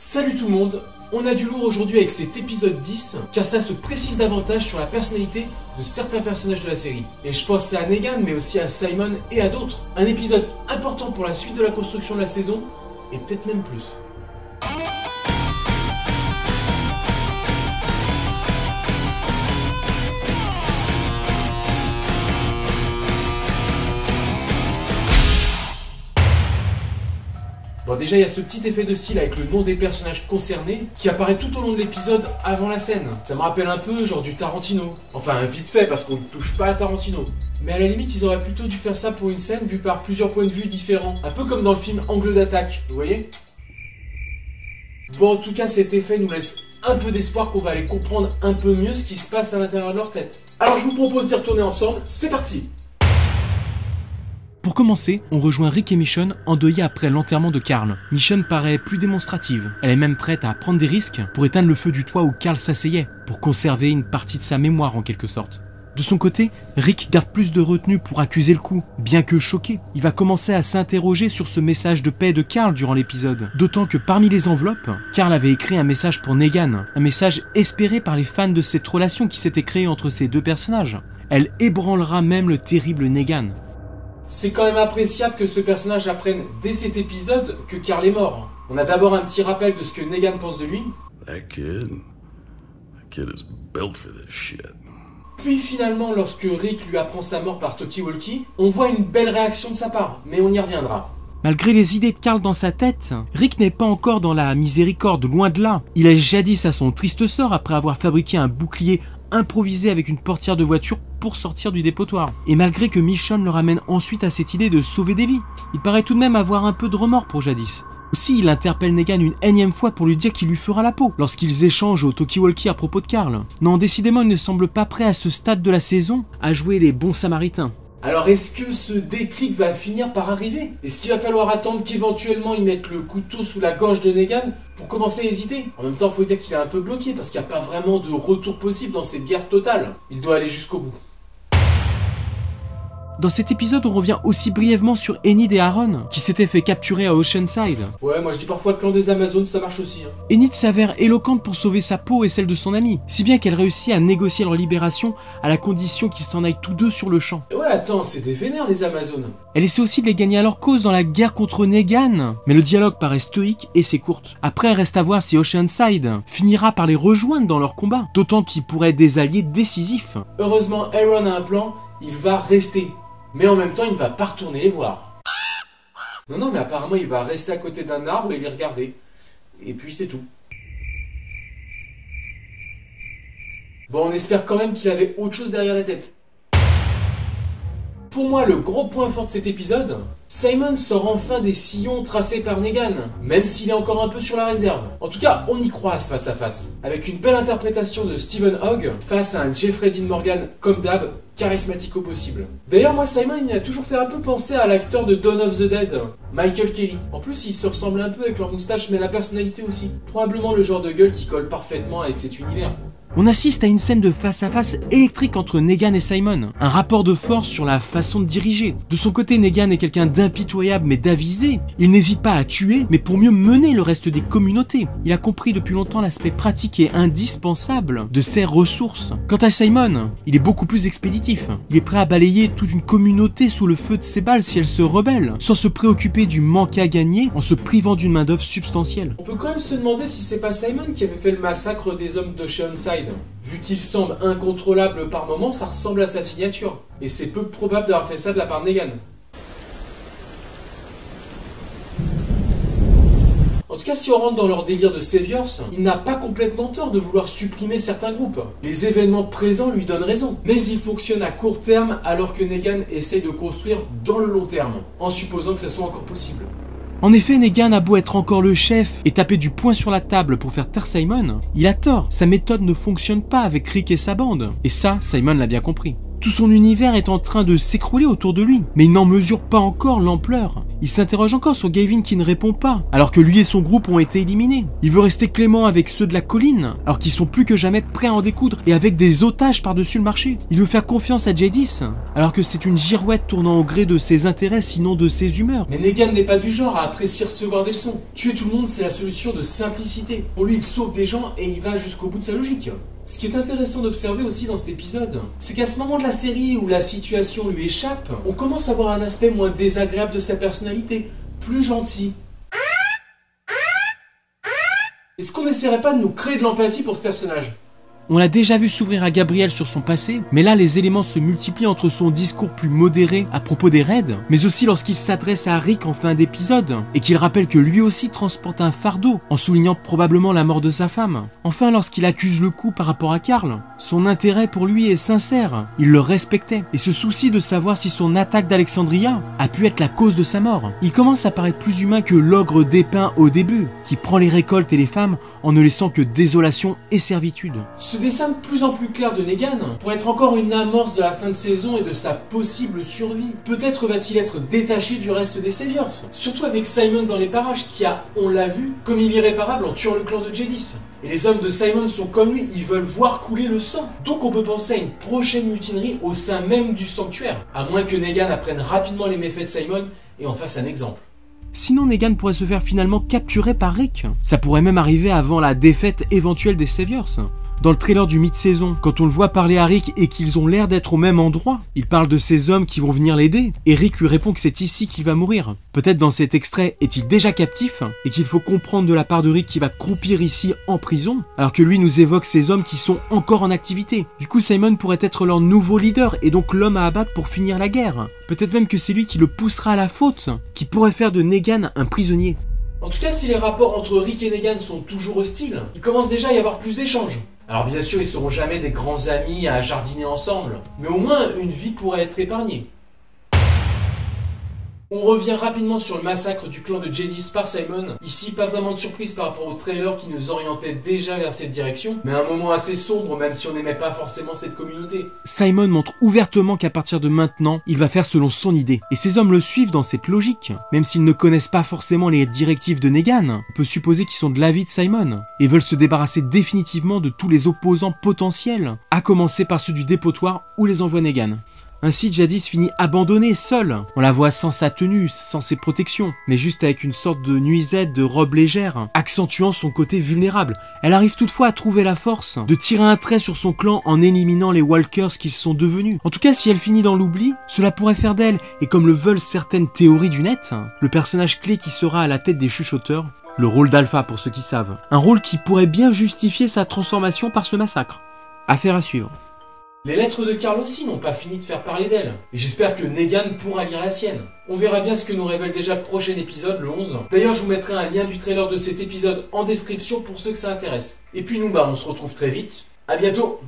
Salut tout le monde, on a du lourd aujourd'hui avec cet épisode 10, car ça se précise davantage sur la personnalité de certains personnages de la série. Et je pense à Negan, mais aussi à Simon et à d'autres. Un épisode important pour la suite de la construction de la saison, et peut-être même plus. Bon, déjà il y a ce petit effet de style avec le nom des personnages concernés qui apparaît tout au long de l'épisode avant la scène. Ça me rappelle un peu genre du Tarantino. Enfin vite fait parce qu'on ne touche pas à Tarantino. Mais à la limite ils auraient plutôt dû faire ça pour une scène vue par plusieurs points de vue différents. Un peu comme dans le film Angle d'attaque, vous voyez? Bon, en tout cas cet effet nous laisse un peu d'espoir qu'on va aller comprendre un peu mieux ce qui se passe à l'intérieur de leur tête. Alors je vous propose d'y retourner ensemble, c'est parti! Pour commencer, on rejoint Rick et Michonne endeuillés après l'enterrement de Carl. Michonne paraît plus démonstrative, elle est même prête à prendre des risques pour éteindre le feu du toit où Carl s'asseyait, pour conserver une partie de sa mémoire en quelque sorte. De son côté, Rick garde plus de retenue pour accuser le coup. Bien que choqué, il va commencer à s'interroger sur ce message de paix de Carl durant l'épisode. D'autant que parmi les enveloppes, Carl avait écrit un message pour Negan, un message espéré par les fans de cette relation qui s'était créée entre ces deux personnages. Elle ébranlera même le terrible Negan. C'est quand même appréciable que ce personnage apprenne dès cet épisode que Carl est mort. On a d'abord un petit rappel de ce que Negan pense de lui. That kid is built for this shit. Puis finalement, lorsque Rick lui apprend sa mort par talkie-walkie, on voit une belle réaction de sa part, mais on y reviendra. Malgré les idées de Carl dans sa tête, Rick n'est pas encore dans la miséricorde, loin de là. Il est jadis à son triste sort après avoir fabriqué un bouclier improvisé avec une portière de voiture pour sortir du dépotoir. Et malgré que Michonne le ramène ensuite à cette idée de sauver des vies, il paraît tout de même avoir un peu de remords pour jadis. Aussi, il interpelle Negan une énième fois pour lui dire qu'il lui fera la peau lorsqu'ils échangent au talkie-walkie à propos de Carl. Non, décidément, il ne semble pas prêt à ce stade de la saison à jouer les bons samaritains. Alors est-ce que ce déclic va finir par arriver? Est-ce qu'il va falloir attendre qu'éventuellement il mette le couteau sous la gorge de Negan pour commencer à hésiter? En même temps, il faut dire qu'il est un peu bloqué parce qu'il n'y a pas vraiment de retour possible dans cette guerre totale. Il doit aller jusqu'au bout. Dans cet épisode, on revient aussi brièvement sur Enid et Aaron, qui s'étaient fait capturer à Oceanside. Ouais, moi je dis parfois le clan des Amazones, ça marche aussi. Enid s'avère éloquente pour sauver sa peau et celle de son ami, si bien qu'elle réussit à négocier leur libération à la condition qu'ils s'en aillent tous deux sur le champ. Ouais, attends, c'est des vénères les Amazones. Elle essaie aussi de les gagner à leur cause dans la guerre contre Negan, mais le dialogue paraît stoïque et c'est courte. Après, reste à voir si Oceanside finira par les rejoindre dans leur combat, d'autant qu'ils pourraient être des alliés décisifs. Heureusement, Aaron a un plan, il va rester. Mais en même temps, il ne va pas retourner les voir. Non, mais apparemment, il va rester à côté d'un arbre et les regarder. Et puis, c'est tout. Bon, on espère quand même qu'il avait autre chose derrière la tête. Pour moi, le gros point fort de cet épisode, Simon sort enfin des sillons tracés par Negan, même s'il est encore un peu sur la réserve. En tout cas, on y croise face à face, avec une belle interprétation de Stephen Hogg face à un Jeffrey Dean Morgan comme d'hab, charismatique au possible. D'ailleurs, moi, Simon, il a toujours fait un peu penser à l'acteur de Dawn of the Dead, Michael Kelly. En plus, ils se ressemblent un peu avec leur moustache, mais la personnalité aussi. Probablement le genre de gueule qui colle parfaitement avec cet univers. On assiste à une scène de face-à-face électrique entre Negan et Simon. Un rapport de force sur la façon de diriger. De son côté, Negan est quelqu'un d'impitoyable mais d'avisé. Il n'hésite pas à tuer, mais pour mieux mener le reste des communautés. Il a compris depuis longtemps l'aspect pratique et indispensable de ses ressources. Quant à Simon, il est beaucoup plus expéditif. Il est prêt à balayer toute une communauté sous le feu de ses balles si elle se rebelle, sans se préoccuper du manque à gagner en se privant d'une main-d'œuvre substantielle. On peut quand même se demander si c'est pas Simon qui avait fait le massacre des hommes d'Oceanside. Vu qu'il semble incontrôlable par moments, ça ressemble à sa signature. Et c'est peu probable d'avoir fait ça de la part de Negan. En tout cas, si on rentre dans leur délire de saviors, il n'a pas complètement tort de vouloir supprimer certains groupes. Les événements présents lui donnent raison. Mais il fonctionne à court terme alors que Negan essaye de construire dans le long terme, en supposant que ça soit encore possible. En effet, Negan a beau être encore le chef et taper du poing sur la table pour faire taire Simon, il a tort, sa méthode ne fonctionne pas avec Rick et sa bande. Et ça, Simon l'a bien compris. Tout son univers est en train de s'écrouler autour de lui, mais il n'en mesure pas encore l'ampleur. Il s'interroge encore sur Gavin qui ne répond pas, alors que lui et son groupe ont été éliminés. Il veut rester clément avec ceux de la colline, alors qu'ils sont plus que jamais prêts à en découdre, et avec des otages par-dessus le marché. Il veut faire confiance à Jadis, alors que c'est une girouette tournant au gré de ses intérêts, sinon de ses humeurs. Mais Negan n'est pas du genre à apprécier recevoir des leçons. Tuer tout le monde, c'est la solution de simplicité. Pour lui, il sauve des gens et il va jusqu'au bout de sa logique. Ce qui est intéressant d'observer aussi dans cet épisode, c'est qu'à ce moment de la série où la situation lui échappe, on commence à voir un aspect moins désagréable de sa personnalité, plus gentil. Est-ce qu'on n'essaierait pas de nous créer de l'empathie pour ce personnage ? On l'a déjà vu s'ouvrir à Gabriel sur son passé, mais là les éléments se multiplient entre son discours plus modéré à propos des raids, mais aussi lorsqu'il s'adresse à Rick en fin d'épisode, et qu'il rappelle que lui aussi transporte un fardeau, en soulignant probablement la mort de sa femme. Enfin, lorsqu'il accuse le coup par rapport à Carl, son intérêt pour lui est sincère, il le respectait, et se soucie de savoir si son attaque d'Alexandria a pu être la cause de sa mort. Il commence à paraître plus humain que l'ogre dépeint au début, qui prend les récoltes et les femmes en ne laissant que désolation et servitude. Ce dessin de plus en plus clair de Negan pourrait être encore une amorce de la fin de saison et de sa possible survie. Peut-être va-t-il être détaché du reste des Saviors. Surtout avec Simon dans les parages qui a, on l'a vu, commis l'irréparable en tuant le clan de Jadis. Et les hommes de Simon sont comme lui, ils veulent voir couler le sang. Donc on peut penser à une prochaine mutinerie au sein même du sanctuaire. À moins que Negan apprenne rapidement les méfaits de Simon et en fasse un exemple. Sinon, Negan pourrait se faire finalement capturer par Rick. Ça pourrait même arriver avant la défaite éventuelle des Saviors. Dans le trailer du mi-saison, quand on le voit parler à Rick et qu'ils ont l'air d'être au même endroit, il parle de ces hommes qui vont venir l'aider, et Rick lui répond que c'est ici qu'il va mourir. Peut-être dans cet extrait est-il déjà captif, et qu'il faut comprendre de la part de Rick qu'il va croupir ici en prison, alors que lui nous évoque ces hommes qui sont encore en activité. Du coup, Simon pourrait être leur nouveau leader, et donc l'homme à abattre pour finir la guerre. Peut-être même que c'est lui qui le poussera à la faute, qui pourrait faire de Negan un prisonnier. En tout cas, si les rapports entre Rick et Negan sont toujours hostiles, il commence déjà à y avoir plus d'échanges. Alors bien sûr, ils seront jamais des grands amis à jardiner ensemble, mais au moins une vie pourrait être épargnée. On revient rapidement sur le massacre du clan de Jadis par Simon. Ici, pas vraiment de surprise par rapport au trailer qui nous orientait déjà vers cette direction, mais un moment assez sombre même si on n'aimait pas forcément cette communauté. Simon montre ouvertement qu'à partir de maintenant, il va faire selon son idée. Et ces hommes le suivent dans cette logique. Même s'ils ne connaissent pas forcément les directives de Negan, on peut supposer qu'ils sont de l'avis de Simon, et veulent se débarrasser définitivement de tous les opposants potentiels, à commencer par ceux du dépotoir où les envoie Negan. Ainsi, Jadis finit abandonnée, seule. On la voit sans sa tenue, sans ses protections, mais juste avec une sorte de nuisette de robe légère, accentuant son côté vulnérable. Elle arrive toutefois à trouver la force de tirer un trait sur son clan en éliminant les Walkers qu'ils sont devenus. En tout cas, si elle finit dans l'oubli, cela pourrait faire d'elle, et comme le veulent certaines théories du net, le personnage clé qui sera à la tête des chuchoteurs, le rôle d'Alpha pour ceux qui savent. Un rôle qui pourrait bien justifier sa transformation par ce massacre. Affaire à suivre. Les lettres de Carl aussi n'ont pas fini de faire parler d'elle, et j'espère que Negan pourra lire la sienne. On verra bien ce que nous révèle déjà le prochain épisode, le 11. D'ailleurs, je vous mettrai un lien du trailer de cet épisode en description pour ceux que ça intéresse. Et puis nous, on se retrouve très vite. À bientôt!